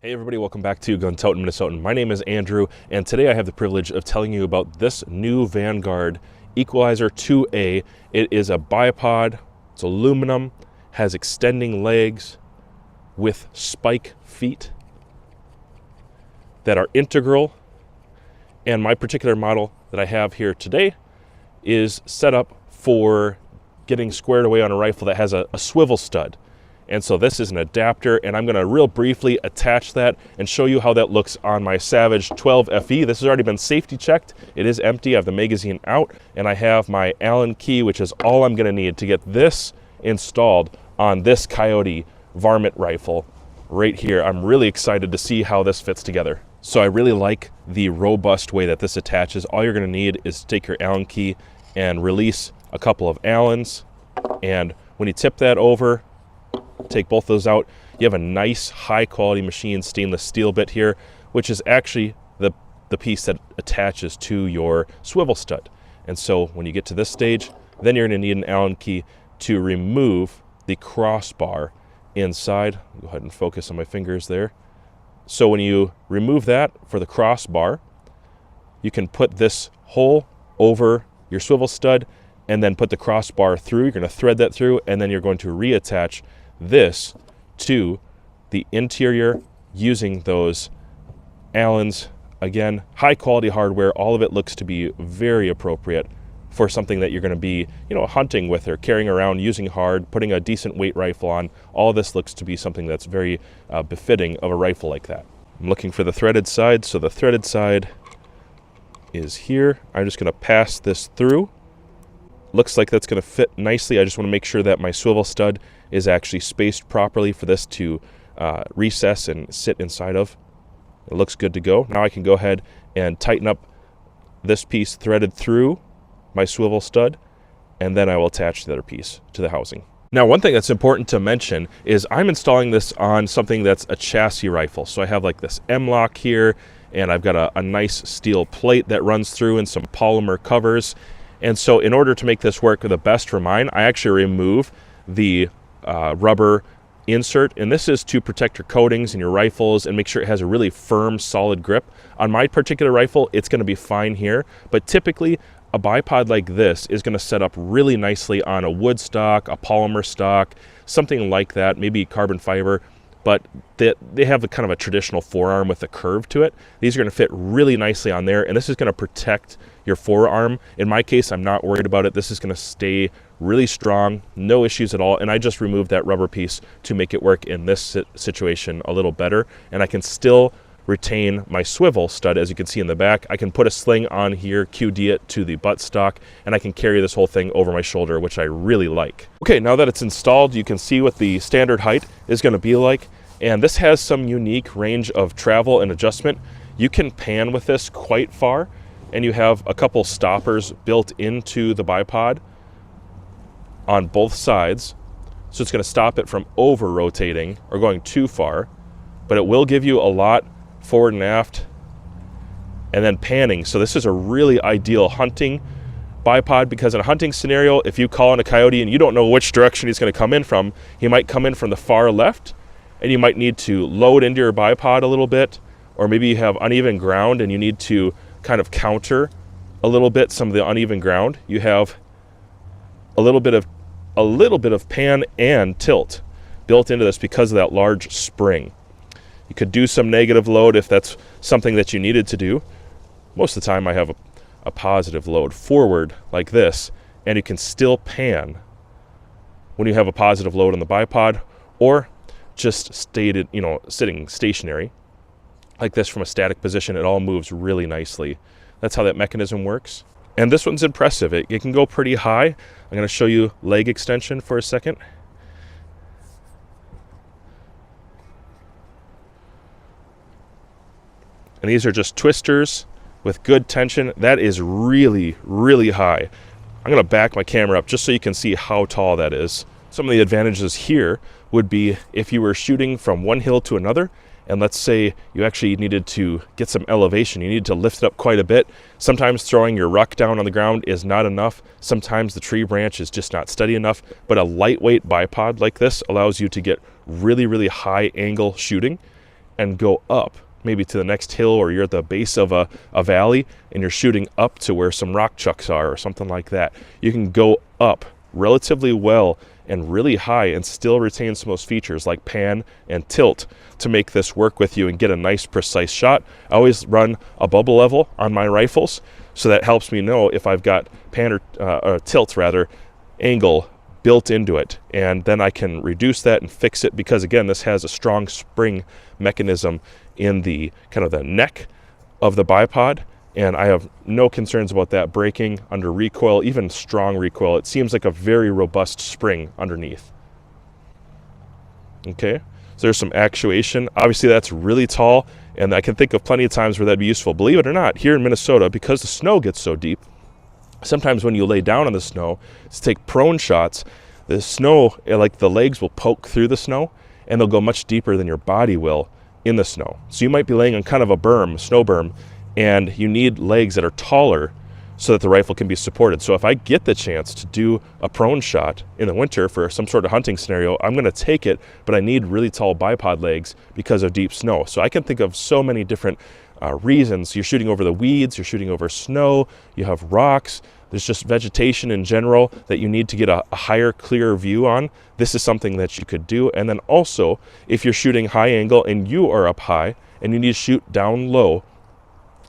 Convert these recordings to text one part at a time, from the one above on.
Hey everybody, welcome back to Gun Totin' Minnesotan. My name is Andrew, and today I have the privilege of telling you about this new Vanguard Equalizer 2A. It is a bipod, it's aluminum, has extending legs with spike feet that are integral, and my particular model that I have here today is set up for getting squared away on a rifle that has a swivel stud. And so this is an adapter, and I'm going to real briefly attach that and show you how that looks on my Savage 12 FE. This has already been safety checked. It is empty. I have the magazine out, and I have my Allen key, which is all I'm going to need to get this installed on this Coyote varmint rifle right here. I'm really excited to see how this fits together. So I really like the robust way that this attaches. All you're going to need is to take your Allen key and release a couple of Allens, and when you tip that over, take both those out, you have a nice high quality machined stainless steel bit here, which is actually the piece that attaches to your swivel stud. And so when you get to this stage, then you're going to need an Allen key to remove the crossbar inside. Go ahead and focus on my fingers there. So when you remove that for the crossbar, you can put this hole over your swivel stud and then put the crossbar through. You're going to thread that through, and then you're going to reattach this to the interior using those Allens. Again, high quality hardware. All of it looks to be very appropriate for something that you're going to be, hunting with or carrying around, using hard, putting a decent weight rifle on. All of this looks to be something that's very befitting of a rifle like that. I'm looking for the threaded side, so the threaded side is here. I'm just going to pass this through. Looks like that's going to fit nicely. I just want to make sure that my swivel stud is actually spaced properly for this to recess and sit inside of. It looks good to go. Now I can go ahead and tighten up this piece threaded through my swivel stud, and then I will attach the other piece to the housing. Now, one thing that's important to mention is I'm installing this on something that's a chassis rifle. So I have like this M-lock here, and I've got a nice steel plate that runs through and some polymer covers. And so in order to make this work the best for mine, I actually remove the rubber insert, and this is to protect your coatings and your rifles and make sure it has a really firm, solid grip. On my particular rifle, it's going to be fine here, but typically a bipod like this is going to set up really nicely on a wood stock, a polymer stock, something like that, maybe carbon fiber, but they have a kind of a traditional forearm with a curve to it. These are going to fit really nicely on there, and this is going to protect your forearm. In my case, I'm not worried about it. This is going to stay really strong, no issues at all, and I just removed that rubber piece to make it work in this situation a little better, and I can still retain my swivel stud. As you can see in the back, I can put a sling on here, QD it to the buttstock, and I can carry this whole thing over my shoulder, which I really like. Okay, now that it's installed, you can see what the standard height is going to be like, and this has some unique range of travel and adjustment. You can pan with this quite far, and you have a couple stoppers built into the bipod on both sides, so it's going to stop it from over rotating or going too far, but it will give you a lot forward and aft, and then panning. So this is a really ideal hunting bipod, because in a hunting scenario, if you call in a coyote and you don't know which direction he's going to come in from, he might come in from the far left, and you might need to load into your bipod a little bit, or maybe you have uneven ground and you need to kind of counter a little bit some of the uneven ground. You have a little bit of pan and tilt built into this because of that large spring. You could do some negative load if that's something that you needed to do. Most of the time I have a positive load forward like this, and you can still pan when you have a positive load on the bipod, or just sitting stationary like this from a static position. It all moves really nicely. That's how that mechanism works. And this one's impressive. It can go pretty high. I'm going to show you leg extension for a second. And these are just twisters with good tension. That is really, really high. I'm going to back my camera up just so you can see how tall that is. Some of the advantages here would be if you were shooting from one hill to another, and let's say you actually needed to get some elevation, you needed to lift it up quite a bit. Sometimes throwing your ruck down on the ground is not enough. Sometimes the tree branch is just not steady enough, but a lightweight bipod like this allows you to get really, really high angle shooting. and go up, maybe to the next hill, or you're at the base of a valley and you're shooting up to where some rock chucks are or something like that. You can go up relatively well and really high and still retain some of those features like pan and tilt to make this work with you and get a nice precise shot. I always run a bubble level on my rifles, so that helps me know if I've got pan or tilt rather angle built into it, and then I can reduce that and fix it, because again, this has a strong spring mechanism in the kind of the neck of the bipod, and I have no concerns about that breaking under recoil, even strong recoil. It seems like a very robust spring underneath. Okay, so there's some actuation. Obviously that's really tall, and I can think of plenty of times where that'd be useful. Believe it or not, here in Minnesota, because the snow gets so deep, sometimes when you lay down on the snow to take prone shots, the snow, like the legs will poke through the snow, and they'll go much deeper than your body will in the snow. So you might be laying on kind of a berm, snow berm, and you need legs that are taller so that the rifle can be supported. So if I get the chance to do a prone shot in the winter for some sort of hunting scenario, I'm going to take it, but I need really tall bipod legs because of deep snow. So I can think of so many different reasons. You're shooting over the weeds, you're shooting over snow, you have rocks, there's just vegetation in general that you need to get a higher, clearer view on. This is something that you could do. And then also, if you're shooting high angle and you are up high and you need to shoot down low,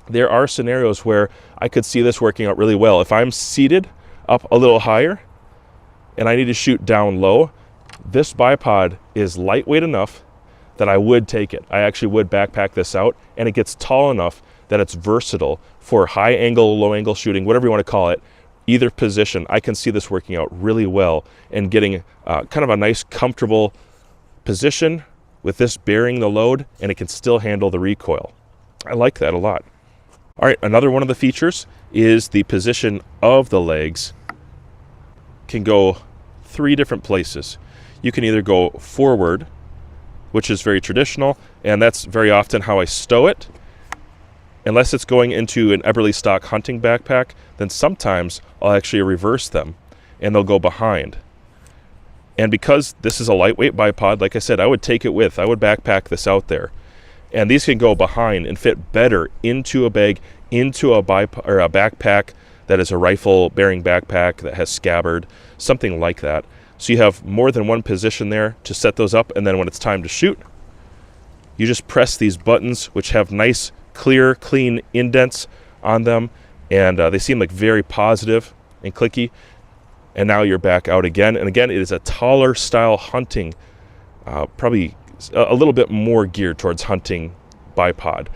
there are scenarios where I could see this working out really well. If I'm seated up a little higher and I need to shoot down low, this bipod is lightweight enough that I would take it. I actually would backpack this out, and it gets tall enough that it's versatile for high angle, low angle shooting, whatever you want to call it. Either position, I can see this working out really well and getting kind of a nice, comfortable position with this bearing the load, and it can still handle the recoil. I like that a lot. All right, another one of the features is the position of the legs can go 3 different places. You can either go forward, which is very traditional, and that's very often how I stow it. Unless it's going into an Eberly stock hunting backpack, then sometimes I'll actually reverse them and they'll go behind. And because this is a lightweight bipod, like I said, I would take it with. I would backpack this out there. And these can go behind and fit better into a bag, into a backpack that is a rifle bearing backpack that has scabbard, something like that. So you have more than one position there to set those up, and then when it's time to shoot, you just press these buttons, which have nice, clear, clean indents on them, and they seem like very positive and clicky. And now you're back out again. And again, it is a taller style hunting, probably a little bit more geared towards hunting bipod.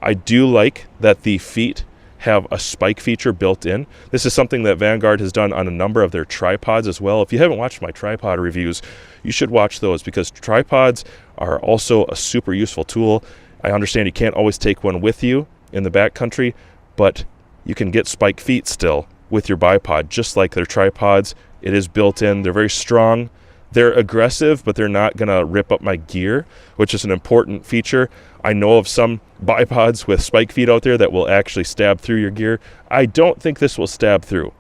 I do like that the feet have a spike feature built in. This is something that Vanguard has done on a number of their tripods as well. If you haven't watched my tripod reviews, you should watch those, because tripods are also a super useful tool. I understand you can't always take one with you in the backcountry, but you can get spike feet still with your bipod, just like their tripods. It is built in. They're very strong. They're aggressive, but they're not going to rip up my gear, which is an important feature. I know of some bipods with spike feet out there that will actually stab through your gear. I don't think this will stab through.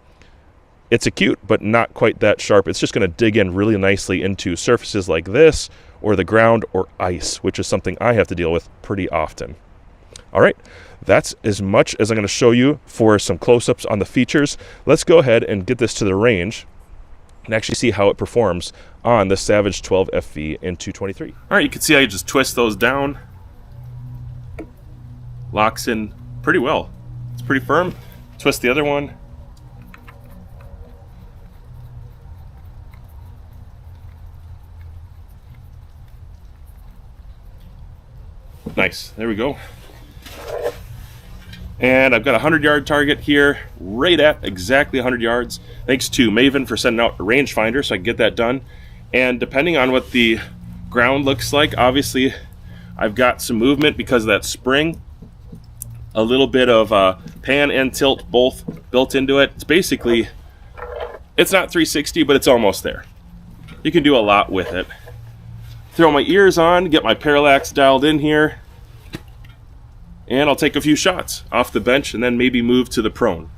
It's acute, but not quite that sharp. It's just going to dig in really nicely into surfaces like this, or the ground, or ice, which is something I have to deal with pretty often. All right, that's as much as I'm going to show you for some close-ups on the features. Let's go ahead and get this to the range and actually see how it performs on the Savage 12 FV in 223. All right, you can see I just twist those down. Locks in pretty well. It's pretty firm. Twist the other one. Nice, there we go. And I've got a 100-yard target here, right at exactly 100 yards. Thanks to Maven for sending out a rangefinder so I can get that done. And depending on what the ground looks like, obviously I've got some movement because of that spring. A little bit of pan and tilt both built into it. It's basically, it's not 360, but it's almost there. You can do a lot with it. Throw my ears on, get my parallax dialed in here, and I'll take a few shots off the bench and then maybe move to the prone.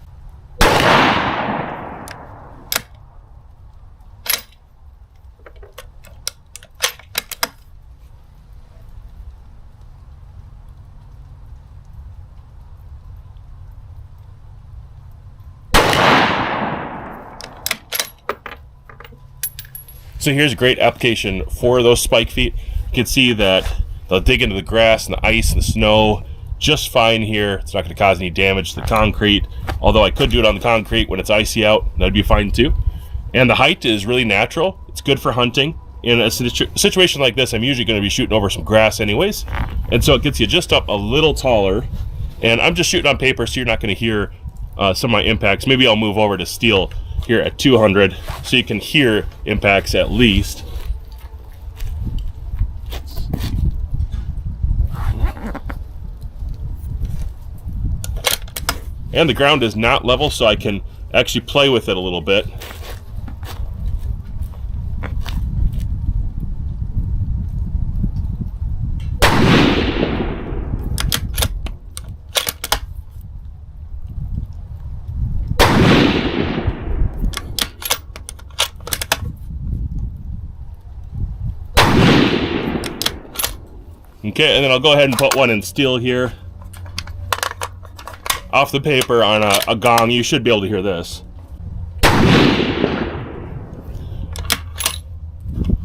So here's a great application for those spike feet. You can see that they'll dig into the grass and the ice and the snow just fine here. It's not going to cause any damage to the concrete, although I could do it on the concrete when it's icy out. That'd be fine too. And the height is really natural. It's good for hunting. In a situation like this, I'm usually going to be shooting over some grass anyways, and so it gets you just up a little taller. And I'm just shooting on paper, so you're not going to hear some of my impacts. Maybe I'll move over to steel here at 200 so you can hear impacts at least. And the ground is not level, so I can actually play with it a little bit. Okay, and then I'll go ahead and put one in steel here. Off the paper on a gong. You should be able to hear this.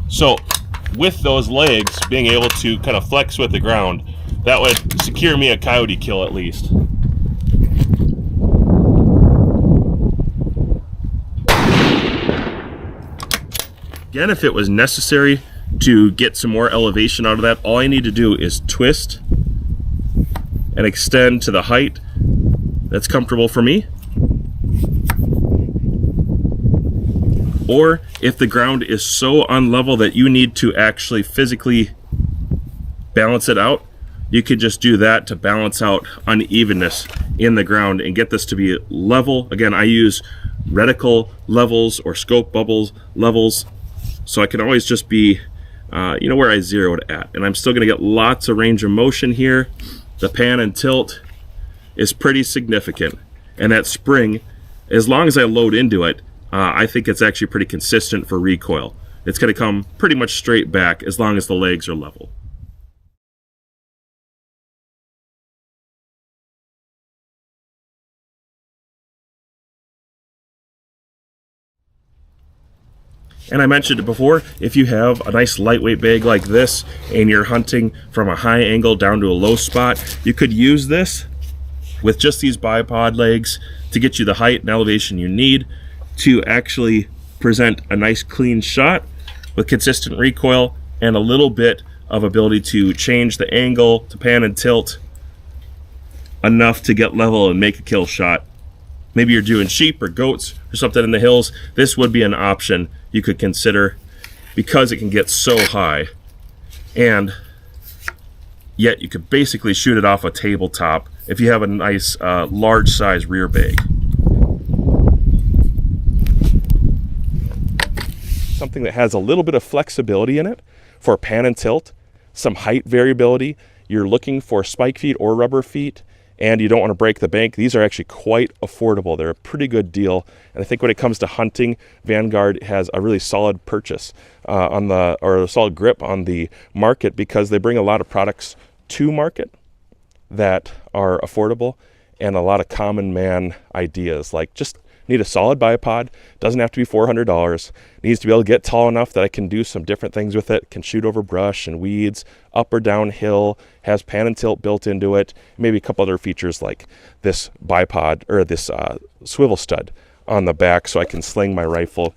So with those legs being able to kind of flex with the ground, that would secure me a coyote kill at least. Again, if it was necessary to get some more elevation out of that, all I need to do is twist and extend to the height that's comfortable for me. Or if the ground is so unlevel that you need to actually physically balance it out, you could just do that to balance out unevenness in the ground and get this to be level. Again, I use reticle levels or scope bubbles levels, so I can always just be where I zeroed at, and I'm still going to get lots of range of motion here. The pan and tilt is pretty significant, and that spring, as long as I load into it, I think it's actually pretty consistent for recoil. It's going to come pretty much straight back as long as the legs are level. And I mentioned it before, if you have a nice lightweight bag like this and you're hunting from a high angle down to a low spot, you could use this with just these bipod legs to get you the height and elevation you need to actually present a nice clean shot with consistent recoil and a little bit of ability to change the angle, to pan and tilt enough to get level and make a kill shot. Maybe you're doing sheep or goats or something in the hills. This would be an option you could consider because it can get so high, and yet you could basically shoot it off a tabletop if you have a nice large size rear bag. Something that has a little bit of flexibility in it for pan and tilt, some height variability. You're looking for spike feet or rubber feet, and you don't want to break the bank. These are actually quite affordable. They're a pretty good deal. And I think when it comes to hunting, Vanguard has a really solid purchase or a solid grip on the market, because they bring a lot of products to market that are affordable and a lot of common man ideas, like just need a solid bipod. Doesn't have to be $400. Needs to be able to get tall enough that I can do some different things with it. Can shoot over brush and weeds, up or downhill. Has pan and tilt built into it. Maybe a couple other features like this bipod or this swivel stud on the back, so I can sling my rifle.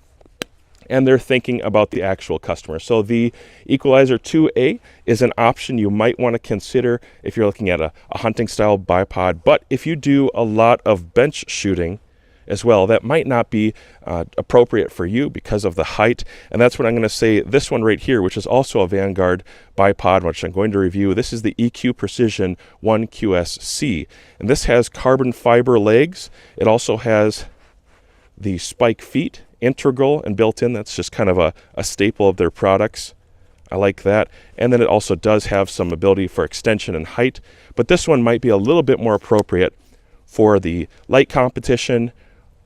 And they're thinking about the actual customer. So the Equalizer 2A is an option you might want to consider if you're looking at a hunting style bipod. But if you do a lot of bench shooting as well, that might not be appropriate for you because of the height. And that's what I'm going to say. This one right here, which is also a Vanguard bipod, which I'm going to review. This is the EQ Precision 1QSC, and this has carbon fiber legs. It also has the spike feet integral and built in. That's just kind of a staple of their products. I like that. And then it also does have some ability for extension and height, but this one might be a little bit more appropriate for the light competition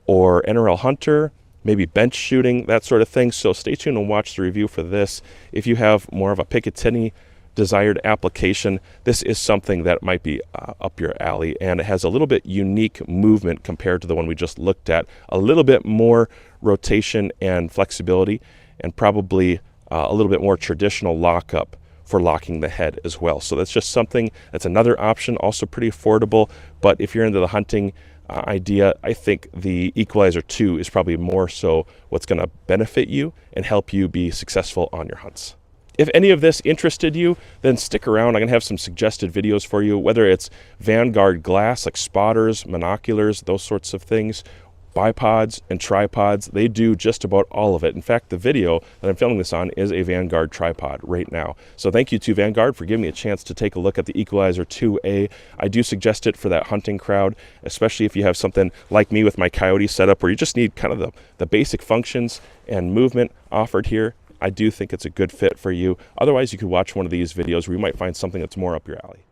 or NRL hunter, maybe bench shooting, that sort of thing. So stay tuned and watch the review for this. If you have more of a Picatinny desired application, this is something that might be up your alley, and it has a little bit unique movement compared to the one we just looked at. A little bit more rotation and flexibility, and probably a little bit more traditional lockup for locking the head as well. So that's just something, that's another option, also pretty affordable. But if you're into the hunting idea, I think the Equalizer 2 is probably more so what's going to benefit you and help you be successful on your hunts. If any of this interested you, then stick around. I'm going to have some suggested videos for you, whether it's Vanguard glass, like spotters, monoculars, those sorts of things, bipods and tripods. They do just about all of it. In fact, the video that I'm filming this on is a Vanguard tripod right now. So thank you to Vanguard for giving me a chance to take a look at the Equalizer 2A. I do suggest it for that hunting crowd, especially if you have something like me with my Coyote setup where you just need kind of the basic functions and movement offered here. I do think it's a good fit for you. Otherwise, you could watch one of these videos where you might find something that's more up your alley.